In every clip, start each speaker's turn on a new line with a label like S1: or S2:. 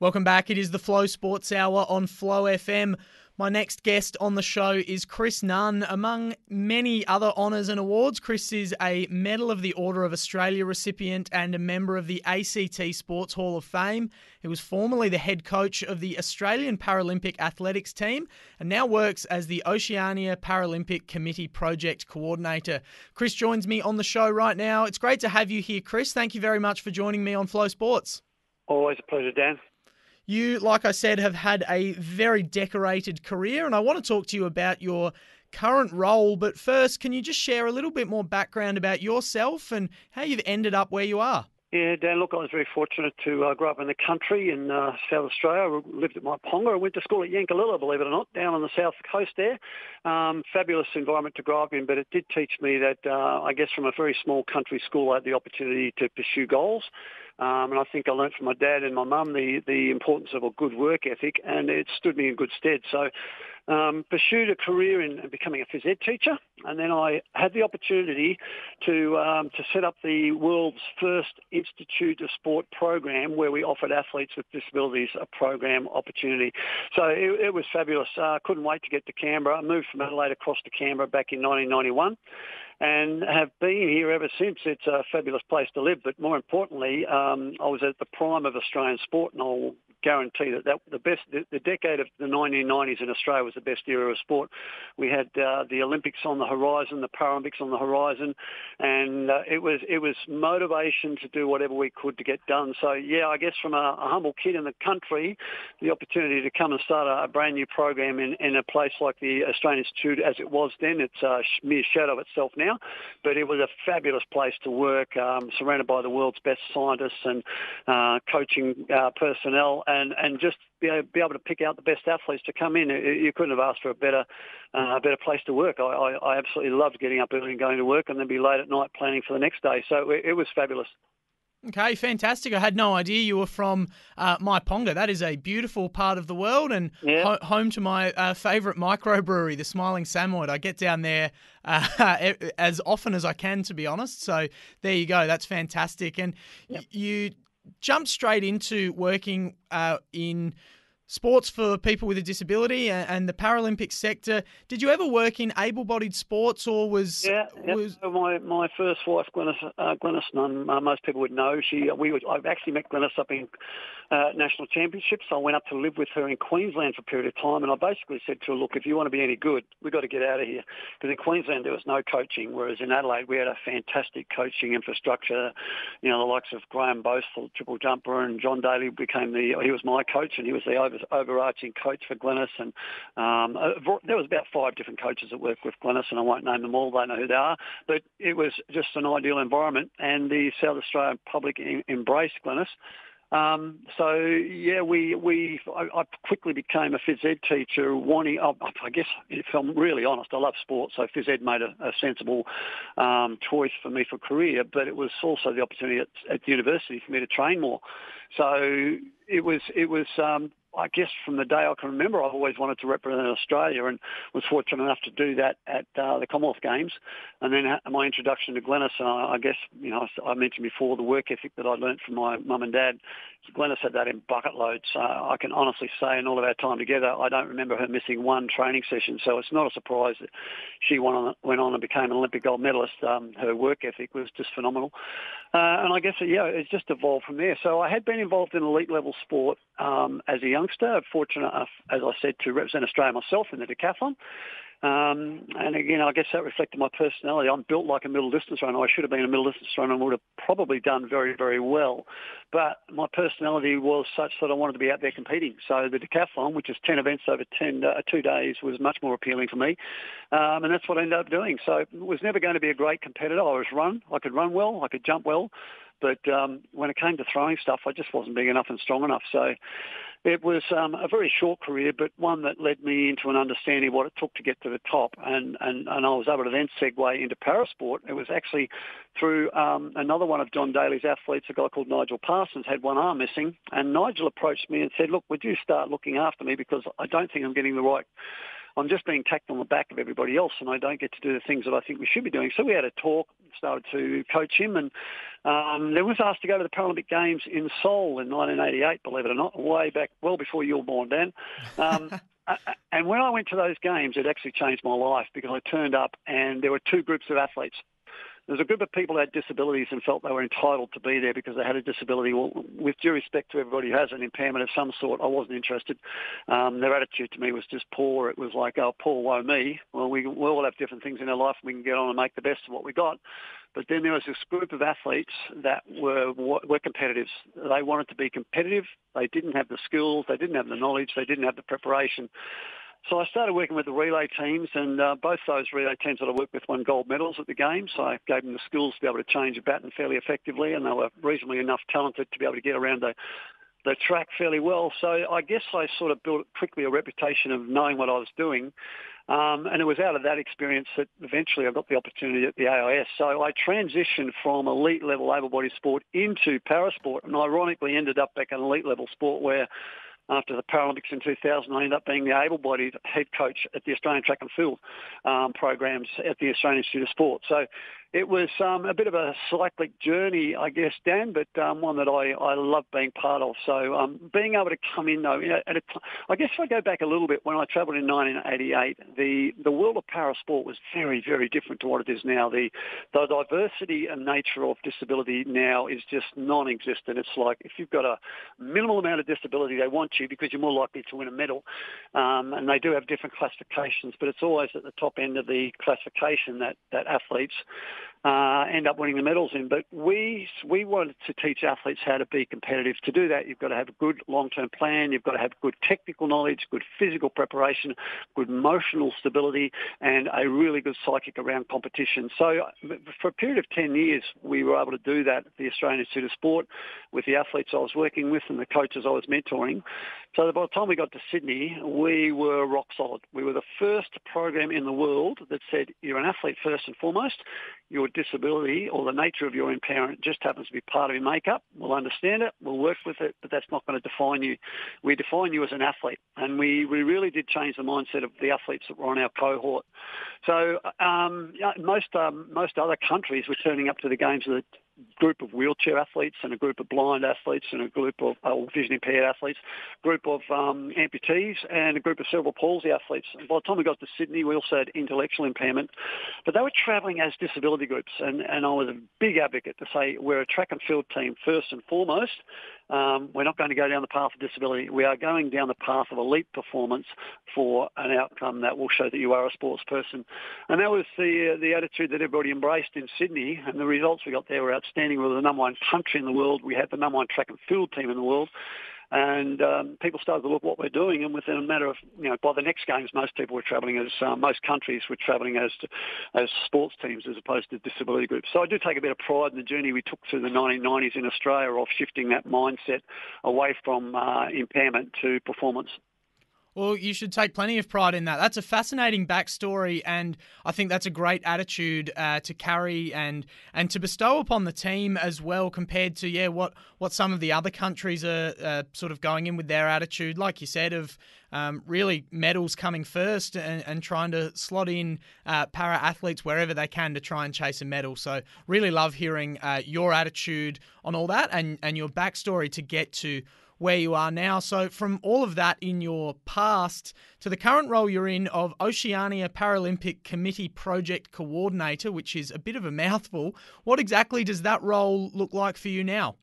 S1: Welcome back. It is the Flow Sports Hour on Flow FM. My next guest on the show is Chris Nunn. Among many other honours and awards, Chris is a Medal of the Order of Australia recipient and a member of the ACT Sports Hall of Fame. He was formerly the head coach of the Australian Paralympic athletics team and now works as the Oceania Paralympic Committee Project Coordinator. Chris joins me on the show right now. It's great to have you here, Chris. Thank you very much for joining me on Flow Sports.
S2: Always a pleasure, Dan.
S1: You, like I said, have had a very decorated career, and I want to talk to you about your current role. But first, can you just share a little bit more background about yourself and how you've ended up where you are?
S2: Yeah, Dan, look, I was very fortunate to grow up in the country in South Australia. I lived at Maiponga. I went to school at Yankalilla, believe it or not, down on the south coast there. Fabulous environment to grow up in, but it did teach me that, I guess from a very small country school, I had the opportunity to pursue goals. And I think I learned from my dad and my mum the importance of a good work ethic, and it stood me in good stead. So pursued a career in becoming a phys ed teacher, and then I had the opportunity to set up the world's first Institute of Sport program where we offered athletes with disabilities a program opportunity. So it was fabulous. Couldn't wait to get to Canberra. I moved from Adelaide across to Canberra back in 1991. And have been here ever since. It's a fabulous place to live, but more importantly, I was at the prime of Australian sport, and I'll guarantee that the decade of the 1990s in Australia was the best era of sport. We had the Olympics on the horizon, the Paralympics on the horizon, and it was motivation to do whatever we could to get done. So yeah, I guess from a humble kid in the country, the opportunity to come and start a brand new program in a place like the Australian Institute as it was then, it's a mere shadow of itself now, but it was a fabulous place to work, surrounded by the world's best scientists and coaching personnel. And just be able to pick out the best athletes to come in. You couldn't have asked for a better place to work. I absolutely loved getting up early and going to work and then be late at night planning for the next day. So it was fabulous.
S1: Okay, fantastic. I had no idea you were from Maiponga. That is a beautiful part of the world and home to my favourite microbrewery, the Smiling Samoyed. I get down there as often as I can, to be honest. So there you go. That's fantastic. And you jumped straight into working in sports for people with a disability and the Paralympic sector. Did you ever work in able-bodied sports, or was?
S2: My first wife, Glenys Nunn, most people would know. I've actually met Glenys up in national championships. I went up to live with her in Queensland for a period of time, and I basically said to her, "Look, if you want to be any good, we've got to get out of here." Because in Queensland there was no coaching, whereas in Adelaide we had a fantastic coaching infrastructure. You know, the likes of Graham Boastful, triple jumper, and John Daly he was my coach, and he was the overarching coach for Glenys. And there was about 5 different coaches that worked with Glenys, and I won't name them all. They know who they are. But it was just an ideal environment, and the South Australian public embraced Glenys. I quickly became a phys ed teacher I guess if I'm really honest, I love sport, so phys ed made a sensible choice for me for career, but it was also the opportunity at the university for me to train more. So it was I guess from the day I can remember, I've always wanted to represent Australia and was fortunate enough to do that at the Commonwealth Games. And then my introduction to Glenys, and I guess, I mentioned before the work ethic that I learnt from my mum and dad. Glenys had that in bucket loads. I can honestly say in all of our time together, I don't remember her missing one training session. So it's not a surprise that she went on and became an Olympic gold medalist. Her work ethic was just phenomenal. And I guess, it's just evolved from there. So I had been involved in elite level sport as a youngster. Fortunate enough, as I said, to represent Australia myself in the decathlon. And again, I guess that reflected my personality. I'm built like a middle distance runner. I should have been a middle distance runner and would have probably done very, very well. But my personality was such that I wanted to be out there competing. So the decathlon, which is 10 events over 2 days, was much more appealing for me. And that's what I ended up doing. So it was never going to be a great competitor. I could run well, I could jump well. But when it came to throwing stuff, I just wasn't big enough and strong enough. So it was a very short career, but one that led me into an understanding of what it took to get to the top. And I was able to then segue into parasport. It was actually through another one of John Daly's athletes, a guy called Nigel Parsons, had one arm missing. And Nigel approached me and said, "Look, would you start looking after me, because I don't think I'm getting the right I'm just being tacked on the back of everybody else, and I don't get to do the things that I think we should be doing. So we had a talk, started to coach him, and then was asked to go to the Paralympic Games in Seoul in 1988, believe it or not, way back, well before you were born, Dan. And when I went to those games, it actually changed my life because I turned up and there were two groups of athletes. There was a group of people who had disabilities and felt they were entitled to be there because they had a disability. Well, with due respect to everybody who has an impairment of some sort, I wasn't interested. Their attitude to me was just poor. It was like, oh, poor, woe me. Well, we all have different things in our life and we can get on and make the best of what we got. But then there was this group of athletes that were competitors. They wanted to be competitive. They didn't have the skills. They didn't have the knowledge. They didn't have the preparation. So I started working with the relay teams, and both those relay teams that I worked with won gold medals at the games. So I gave them the skills to be able to change a baton fairly effectively, and they were reasonably enough talented to be able to get around the track fairly well. So I guess I sort of built quickly a reputation of knowing what I was doing. And it was out of that experience that eventually I got the opportunity at the AIS. So I transitioned from elite level able-bodied sport into parasport, and ironically ended up back in elite level sport where after the Paralympics in 2000, I ended up being the able-bodied head coach at the Australian Track and Field programs at the Australian Institute of Sport. So it was a bit of a cyclic journey, I guess, Dan, but one that I love being part of. So being able to come in, though, I guess if I go back a little bit, when I travelled in 1988, the world of parasport was very, very different to what it is now. The diversity and nature of disability now is just non-existent. It's like if you've got a minimal amount of disability, they want you because you're more likely to win a medal. And they do have different classifications, but it's always at the top end of the classification that athletes end up winning the medals in. But we wanted to teach athletes how to be competitive. To do that, you've got to have a good long-term plan. You've got to have good technical knowledge, good physical preparation, good emotional stability, and a really good psychic around competition. So for a period of 10 years, we were able to do that at the Australian Institute of Sport with the athletes I was working with and the coaches I was mentoring. So by the time we got to Sydney, we were rock solid. We were the first program in the world that said, you're an athlete first and foremost. Your disability or the nature of your impairment just happens to be part of your makeup. We'll understand it, we'll work with it, but that's not going to define you. We define you as an athlete, and we really did change the mindset of the athletes that were on our cohort. So most other countries were turning up to the games with a group of wheelchair athletes and a group of blind athletes and a group of vision impaired athletes, group of amputees and a group of cerebral palsy athletes. And by the time we got to Sydney, we also had intellectual impairment, but they were travelling as disability groups. And I was a big advocate to say we're a track and field team first and foremost. We're not going to go down the path of disability. We are going down the path of elite performance for an outcome that will show that you are a sports person. And that was the attitude that everybody embraced in Sydney, and the results we got there were outstanding. We were the number one country in the world. We had the number one track and field team in the world. And people started to look what we're doing, and within a matter of, by the next games, most people were travelling as, most countries were travelling as sports teams as opposed to disability groups. So I do take a bit of pride in the journey we took through the 1990s in Australia of shifting that mindset away from impairment to performance.
S1: Well, you should take plenty of pride in that. That's a fascinating backstory, and I think that's a great attitude to carry and to bestow upon the team as well, compared to what some of the other countries are sort of going in with their attitude, like you said, of really medals coming first and trying to slot in para athletes wherever they can to try and chase a medal. So really love hearing your attitude on all that and your backstory to get to where you are now. So from all of that in your past to the current role you're in of Oceania Paralympic Committee Project Coordinator, which is a bit of a mouthful, what exactly does that role look like for you now?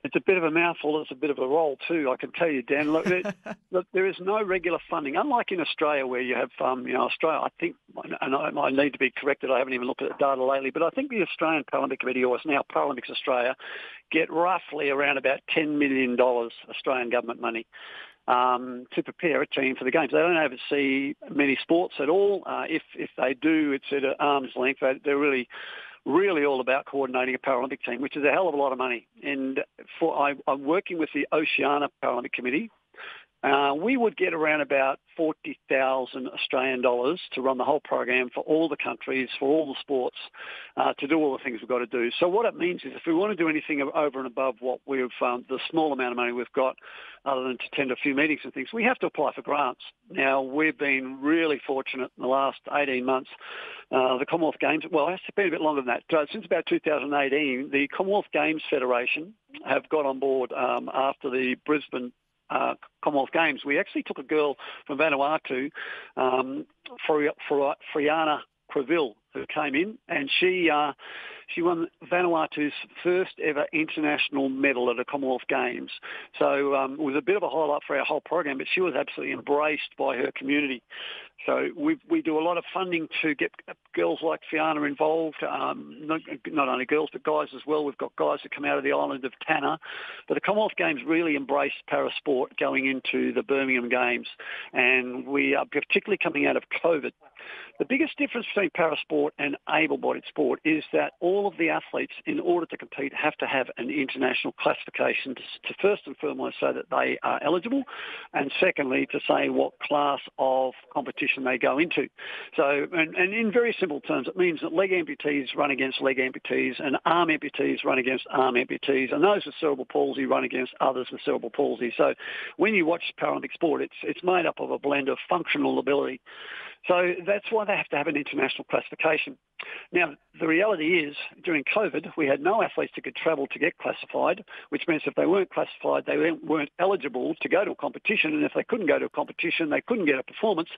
S2: It's a bit of a mouthful. It's a bit of a role too, I can tell you, Dan. Look, there is no regular funding. Unlike in Australia where you have, Australia, I think, and I need to be corrected, I haven't even looked at the data lately, but I think the Australian Paralympic Committee, or it's now Paralympics Australia, get roughly around about $10 million Australian government money to prepare a team for the Games. They don't oversee many sports at all. If they do, it's at arm's length. They're really all about coordinating a Paralympic team, which is a hell of a lot of money. And I'm working with the Oceania Paralympic Committee we would get around about 40,000 Australian dollars to run the whole program for all the countries, for all the sports, to do all the things we've got to do. So what it means is if we want to do anything over and above what we've, the small amount of money we've got, other than to attend a few meetings and things, we have to apply for grants. Now, we've been really fortunate in the last 18 months. The Commonwealth Games, well, it's been a bit longer than that. Since about 2018, the Commonwealth Games Federation have got on board after the Brisbane Commonwealth Games. We actually took a girl from Vanuatu, Friana Creville, who came in, and she won Vanuatu's first ever international medal at the Commonwealth Games. So it was a bit of a highlight for our whole program, but she was absolutely embraced by her community. So we do a lot of funding to get girls like Fiona involved, not only girls but guys as well. We've got guys that come out of the island of Tanna. But the Commonwealth Games really embraced parasport going into the Birmingham Games, and we are particularly coming out of COVID. The biggest difference between parasport and able-bodied sport is that all of the athletes, in order to compete, have to have an international classification to first and foremost say that they are eligible, and secondly to say what class of competition they go into. So, and in very simple terms, it means that leg amputees run against leg amputees and arm amputees run against arm amputees, and those with cerebral palsy run against others with cerebral palsy. So when you watch Paralympic sport, it's made up of a blend of functional ability. So that's why they have to have an international classification. Now, the reality is, during COVID, we had no athletes that could travel to get classified, which means if they weren't classified, they weren't eligible to go to a competition, and if they couldn't go to a competition, they couldn't get a performance.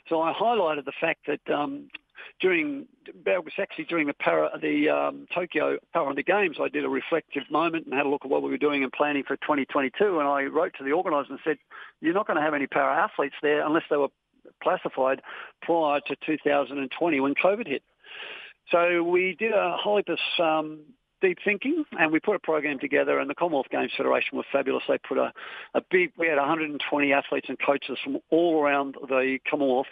S2: So I highlighted the fact that during the Tokyo Paralympic Games, I did a reflective moment and had a look at what we were doing and planning for 2022, and I wrote to the organisers and said, you're not going to have any para-athletes there unless they were classified prior to 2020 when COVID hit. So we did a whole heap of deep thinking, and we put a program together, and the Commonwealth Games Federation were fabulous. They put we had 120 athletes and coaches from all around the Commonwealth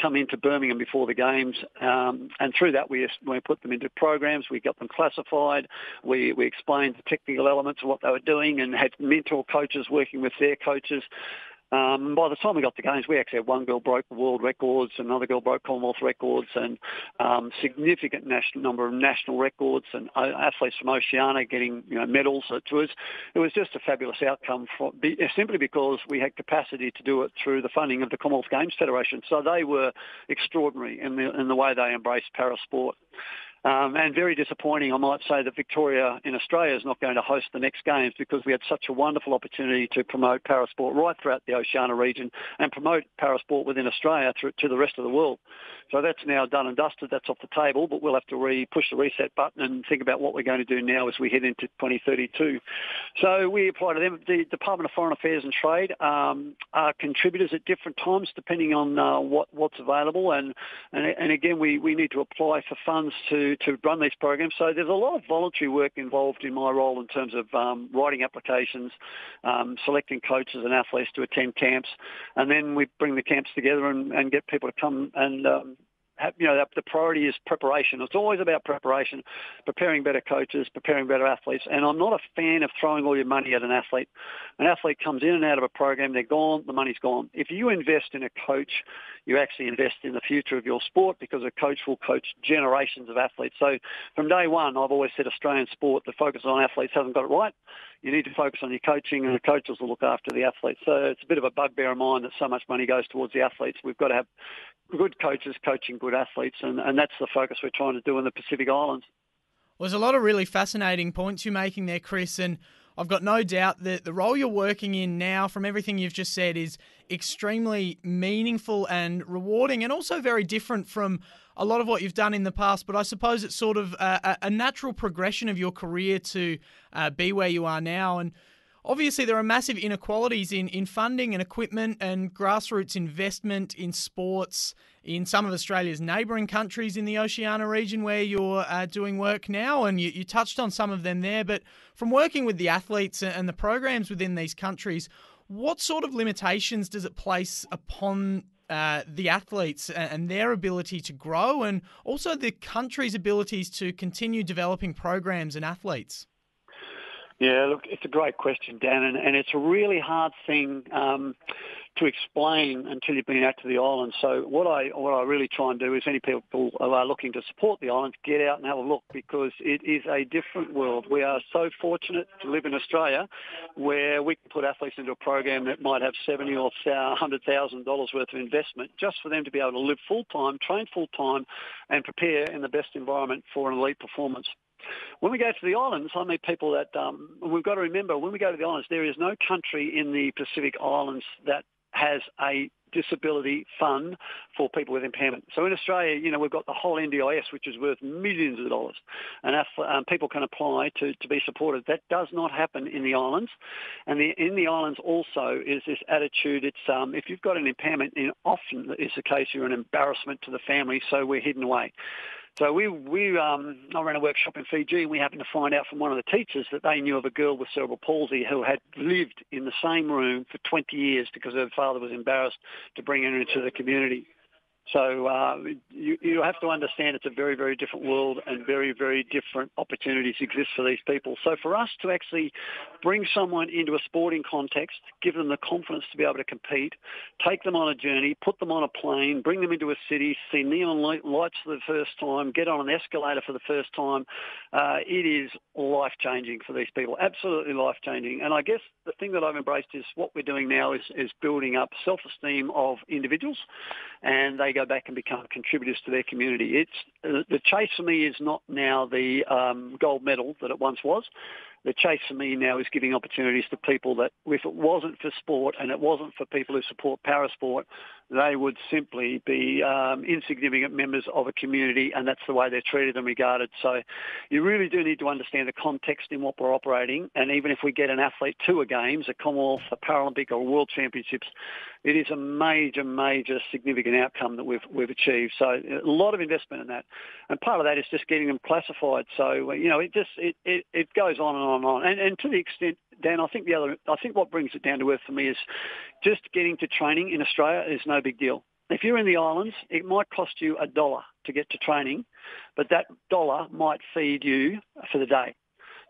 S2: come into Birmingham before the Games, and through that we put them into programs, we got them classified, we explained the technical elements of what they were doing and had mentor coaches working with their coaches. By the time we got to Games, we actually had one girl broke world records, another girl broke Commonwealth records, and significant number of national records, and athletes from Oceania getting medals. It was just a fabulous outcome, simply because we had capacity to do it through the funding of the Commonwealth Games Federation. So they were extraordinary in the way they embraced parasport. And very disappointing, I might say, that Victoria in Australia is not going to host the next Games, because we had such a wonderful opportunity to promote parasport right throughout the Oceania region and promote parasport within Australia to the rest of the world. So that's now done and dusted. That's off the table, but we'll have to push the reset button and think about what we're going to do now as we head into 2032. So we apply to them. The Department of Foreign Affairs and Trade are contributors at different times depending on what's available. And again, we need to apply for funds to run these programs. So there's a lot of voluntary work involved in my role in terms of writing applications, selecting coaches and athletes to attend camps, and then we bring the camps together and get people to come and the priority is preparation. It's always about preparation, preparing better coaches, preparing better athletes. And I'm not a fan of throwing all your money at an athlete. An athlete comes in and out of a program, they're gone, the money's gone. If you invest in a coach, you actually invest in the future of your sport, because a coach will coach generations of athletes. So from day one, I've always said Australian sport that focuses on athletes hasn't got it right. You need to focus on your coaching, and the coaches will look after the athletes. So it's a bit of a bugbear of mine that so much money goes towards the athletes. We've got to have good coaches coaching good athletes, and that's the focus we're trying to do in the Pacific Islands.
S1: Well, there's a lot of really fascinating points you're making there, Chris, and I've got no doubt that the role you're working in now, from everything you've just said, is extremely meaningful and rewarding, and also very different from a lot of what you've done in the past. But I suppose it's sort of a natural progression of your career to be where you are now. And obviously, there are massive inequalities in funding and equipment and grassroots investment in sports in some of Australia's neighbouring countries in the Oceania region where you're doing work now, and you touched on some of them there. But from working with the athletes and the programs within these countries, what sort of limitations does it place upon the athletes and their ability to grow, and also the country's abilities to continue developing programs and athletes?
S2: Yeah, look, it's a great question, Dan, and it's a really hard thing to explain until you've been out to the islands. So what I really try and do is any people who are looking to support the islands, get out and have a look, because it is a different world. We are so fortunate to live in Australia where we can put athletes into a program that might have $70,000 or $100,000 worth of investment just for them to be able to live full-time, train full-time and prepare in the best environment for an elite performance. When we go to the islands, I meet people that we've got to remember, when we go to the islands, there is no country in the Pacific Islands that has a disability fund for people with impairment. So in Australia, we've got the whole NDIS, which is worth millions of dollars, and people can apply to be supported. That does not happen in the islands. And in the islands also is this attitude. It's if you've got an impairment, often is the case, you're an embarrassment to the family, so we're hidden away. So I ran a workshop in Fiji, and we happened to find out from one of the teachers that they knew of a girl with cerebral palsy who had lived in the same room for 20 years because her father was embarrassed to bring her into the community. So you have to understand it's a very, very different world, and very, very different opportunities exist for these people. So for us to actually bring someone into a sporting context, give them the confidence to be able to compete, take them on a journey, put them on a plane, bring them into a city, see neon lights for the first time, get on an escalator for the first time, it is life-changing for these people, absolutely life-changing. And I guess the thing that I've embraced is what we're doing now is building up self-esteem of individuals, and they go back and become contributors to their community. It's the chase for me is not now the gold medal that it once was. The chase for me now is giving opportunities to people that, if it wasn't for sport and it wasn't for people who support parasport, they would simply be insignificant members of a community, and that's the way they're treated and regarded. So you really do need to understand the context in what we're operating, and even if we get an athlete to a Games, a Commonwealth, a Paralympic or World Championships, it is a major, major significant outcome that we've achieved. So a lot of investment in that. And part of that is just getting them classified. So, it goes on and on and on. And to the extent, Dan, I think what brings it down to earth for me is just getting to training in Australia is no big deal. If you're in the islands, it might cost you $1 to get to training, but that $1 might feed you for the day.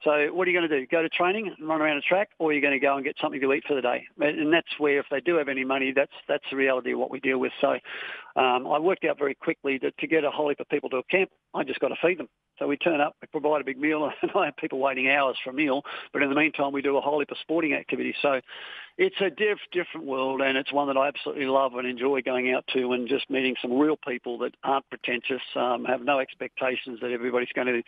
S2: So what are you going to do? Go to training and run around a track, or are you going to go and get something to eat for the day? And that's where, if they do have any money, that's the reality of what we deal with. So I worked out very quickly that to get a whole heap of people to a camp, I just got to feed them. So we turn up, we provide a big meal, and I have people waiting hours for a meal. But in the meantime, we do a whole heap of sporting activities. So it's a different world, and it's one that I absolutely love and enjoy going out to, and just meeting some real people that aren't pretentious, have no expectations that everybody's going to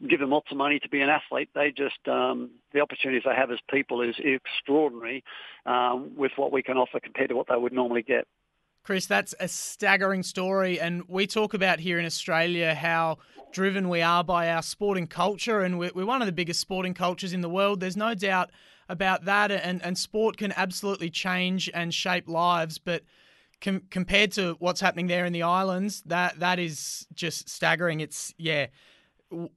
S2: give them lots of money to be an athlete. They just, the opportunities they have as people is extraordinary with what we can offer compared to what they would normally get.
S1: Chris, that's a staggering story, and we talk about here in Australia how driven we are by our sporting culture, and we're one of the biggest sporting cultures in the world. There's no doubt about that, and sport can absolutely change and shape lives, but compared to what's happening there in the islands, that is just staggering. It's,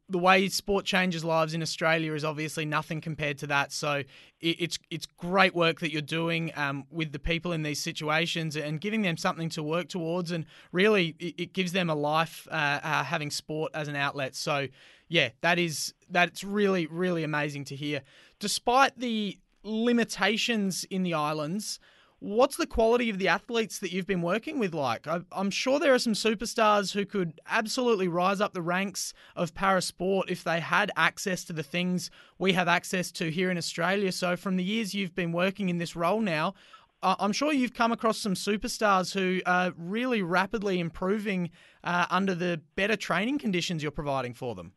S1: the way sport changes lives in Australia is obviously nothing compared to that. So it's great work that you're doing with the people in these situations and giving them something to work towards. And really, it gives them a life having sport as an outlet. So, that's really, really amazing to hear. Despite the limitations in the islands, what's the quality of the athletes that you've been working with like? I'm sure there are some superstars who could absolutely rise up the ranks of parasport if they had access to the things we have access to here in Australia. So from the years you've been working in this role now, I'm sure you've come across some superstars who are really rapidly improving under the better training conditions you're providing for them.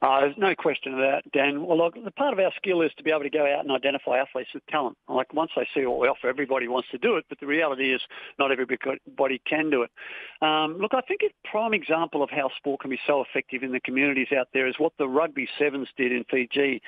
S2: There's no question of that, Dan. Well, look, the part of our skill is to be able to go out and identify athletes with talent. Like, once they see what we offer, everybody wants to do it, but the reality is not everybody can do it. Look, I think a prime example of how sport can be so effective in the communities out there is what the Rugby Sevens did in Fiji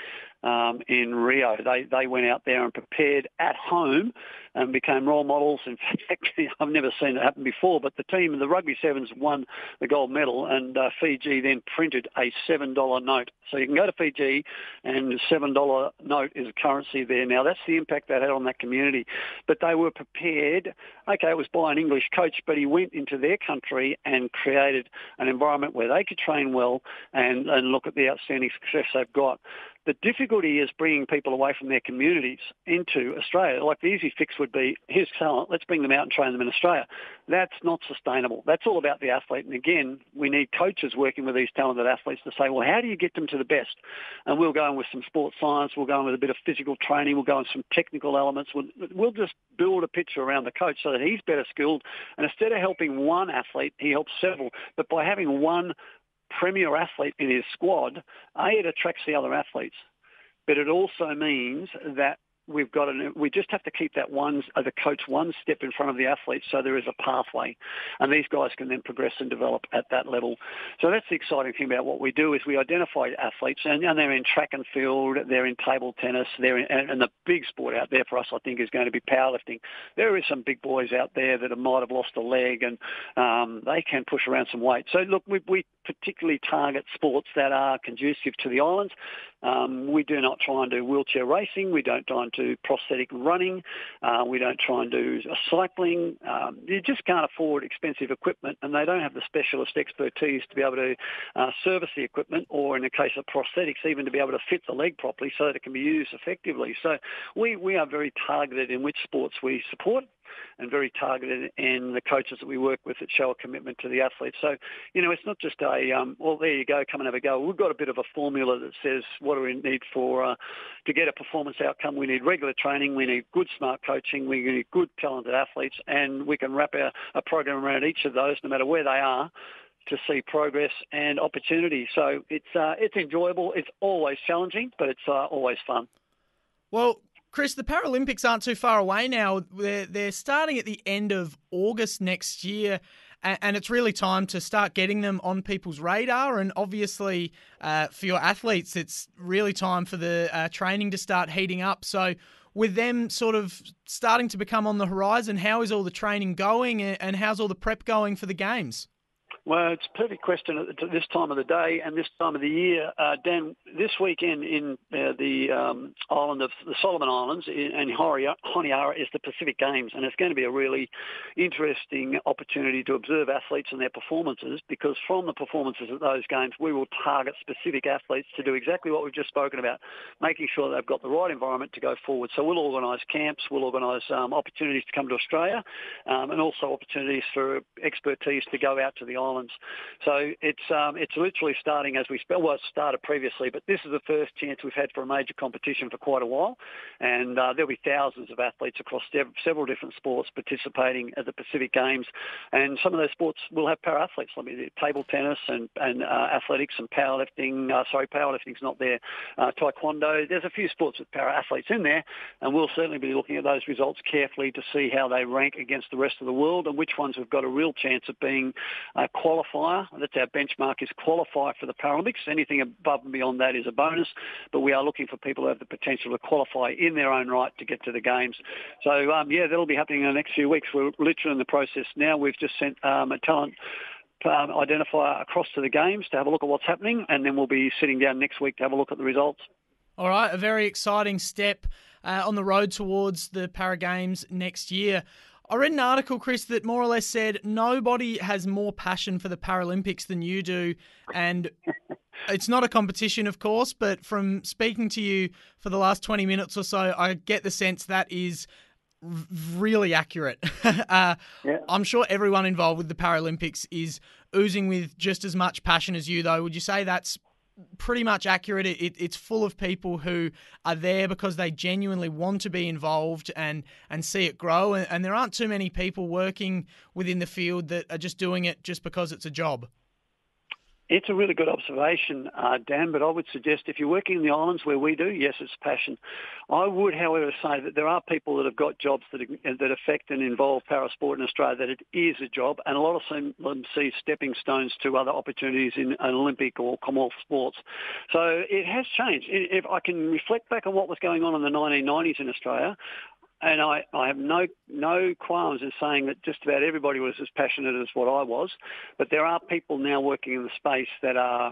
S2: in Rio. They went out there and prepared at home and became role models. In fact, I've never seen it happen before, but the Rugby Sevens won the gold medal, and Fiji then printed a $7 note. So you can go to Fiji, and the $7 note is a currency there. Now, that's the impact that had on that community. But they were prepared. Okay, it was by an English coach, but he went into their country and created an environment where they could train well and look at the outstanding success they've got. The difficulty is bringing people away from their communities into Australia. Like the easy fix would be, here's talent, let's bring them out and train them in Australia. That's not sustainable. That's all about the athlete. And again, we need coaches working with these talented athletes to say, well, how do you get them to the best? And we'll go in with some sports science, we'll go in with a bit of physical training, we'll go in some technical elements. We'll just build a picture around the coach so that he's better skilled. And instead of helping one athlete, he helps several. But by having one premier athlete in his squad, it attracts the other athletes. But it also means that we just have to keep the coach one step in front of the athletes so there is a pathway. And these guys can then progress and develop at that level. So that's the exciting thing about what we do is we identify athletes and they're in track and field, they're in table tennis, and the big sport out there for us, I think, is going to be powerlifting. There is some big boys out there that might have lost a leg and they can push around some weight. So look, we particularly target sports that are conducive to the islands. We do not try and do wheelchair racing. We don't try and do prosthetic running. We don't try and do cycling. You just can't afford expensive equipment, and they don't have the specialist expertise to be able to service the equipment, or in the case of prosthetics, even to be able to fit the leg properly so that it can be used effectively. So we are very targeted in which sports we support, and very targeted in the coaches that we work with that show a commitment to the athletes. So, it's not just well, there you go, come and have a go. We've got a bit of a formula that says what do we need to get a performance outcome. We need regular training, we need good, smart coaching, we need good, talented athletes, and we can wrap a program around each of those, no matter where they are, to see progress and opportunity. So it's enjoyable. It's always challenging, but it's always fun.
S1: Well, Chris, the Paralympics aren't too far away now. They're starting at the end of August next year, and it's really time to start getting them on people's radar. And obviously, for your athletes, it's really time for the training to start heating up. So with them sort of starting to become on the horizon, how is all the training going and how's all the prep going for the Games?
S2: Well, it's a perfect question at this time of the day and this time of the year. Dan, this weekend in the island of the Solomon Islands and Honiara is the Pacific Games, and it's going to be a really interesting opportunity to observe athletes and their performances, because from the performances at those games, we will target specific athletes to do exactly what we've just spoken about, making sure they've got the right environment to go forward. So we'll organise camps, we'll organise opportunities to come to Australia, and also opportunities for expertise to go out to the island. So it's literally starting as we spell. Well, it started previously, but this is the first chance we've had for a major competition for quite a while, and there'll be thousands of athletes across several different sports participating at the Pacific Games, and some of those sports will have para-athletes. Table tennis and athletics and powerlifting. Powerlifting's not there. Taekwondo. There's a few sports with para-athletes in there, and we'll certainly be looking at those results carefully to see how they rank against the rest of the world and which ones have got a real chance of being qualifier. That's our benchmark, is qualify for the Paralympics. Anything above and beyond that is a bonus, but we are looking for people who have the potential to qualify in their own right to get to the Games. So, that'll be happening in the next few weeks. We're literally in the process now. We've just sent a talent identifier across to the Games to have a look at what's happening, and then we'll be sitting down next week to have a look at the results.
S1: All right, a very exciting step on the road towards the Para Games next year. I read an article, Chris, that more or less said nobody has more passion for the Paralympics than you do. And it's not a competition, of course, but from speaking to you for the last 20 minutes or so, I get the sense that is really accurate. Yeah. I'm sure everyone involved with the Paralympics is oozing with just as much passion as you, though. Would you say that's pretty much accurate? It's full of people who are there because they genuinely want to be involved and see it grow, and there aren't too many people working within the field that are just doing it just because it's a job.
S2: It's a really good observation, Dan, but I would suggest if you're working in the islands where we do, yes, it's passion. I would, however, say that there are people that have got jobs that affect and involve parasport in Australia, that it is a job, and a lot of them see stepping stones to other opportunities in Olympic or Commonwealth sports. So it has changed. If I can reflect back on what was going on in the 1990s in Australia, and I have no qualms in saying that just about everybody was as passionate as what I was, but there are people now working in the space that are,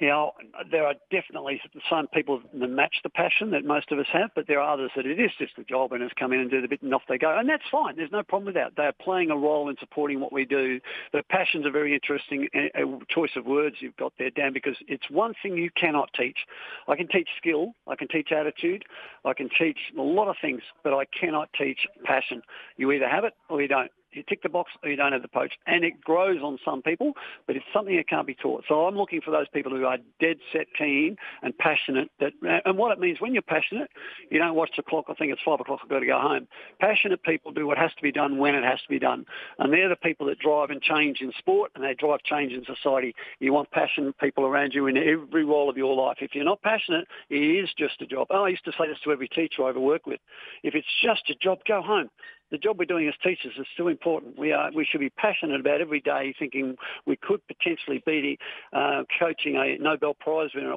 S2: There are definitely some people that match the passion that most of us have, but there are others that it is just a job and has come in and do the bit and off they go. And that's fine. There's no problem with that. They're playing a role in supporting what we do. The passion's a very interesting choice of words you've got there, Dan, because it's one thing you cannot teach. I can teach skill. I can teach attitude. I can teach a lot of things, but I cannot teach passion. You either have it or you don't. You tick the box or you don't have the poach. And it grows on some people, but it's something that can't be taught. So I'm looking for those people who are dead set keen and passionate. And what it means when you're passionate, you don't watch the clock. I think it's 5 o'clock, I've got to go home. Passionate people do what has to be done when it has to be done. And they're the people that drive and change in sport, and they drive change in society. You want passionate people around you in every role of your life. If you're not passionate, it is just a job. I used to say this to every teacher I ever worked with. If it's just a job, go home. The job we're doing as teachers is still important. We should be passionate about every day, thinking we could potentially be coaching a Nobel Prize winner,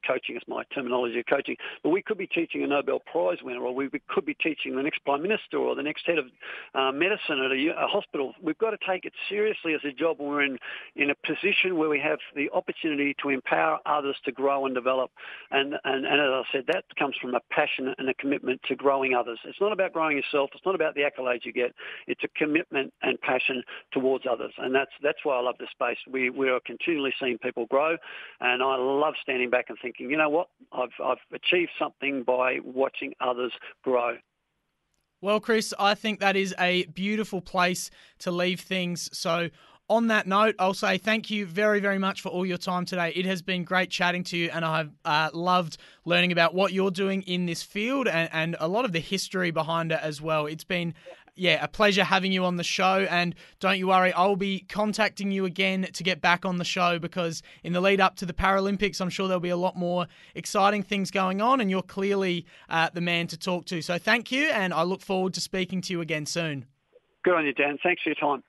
S2: coaching is my terminology of coaching, but we could be teaching a Nobel Prize winner, or we could be teaching the next Prime Minister or the next head of medicine at a hospital. We've got to take it seriously as a job when we're in a position where we have the opportunity to empower others to grow and develop. And as I said, that comes from a passion and a commitment to growing others. It's not about growing yourself. It's not about the accolades you get. It's a commitment and passion towards others, and that's why I love this space. We are continually seeing people grow, and I love standing back and thinking, you know what, I've achieved something by watching others grow.
S1: Well, Chris, I think that is a beautiful place to leave things. So on that note, I'll say thank you very, very much for all your time today. It has been great chatting to you, and I've loved learning about what you're doing in this field and a lot of the history behind it as well. It's been, a pleasure having you on the show, and don't you worry, I'll be contacting you again to get back on the show, because in the lead up to the Paralympics, I'm sure there'll be a lot more exciting things going on, and you're clearly the man to talk to. So thank you, and I look forward to speaking to you again soon.
S2: Good on you, Dan. Thanks for your time.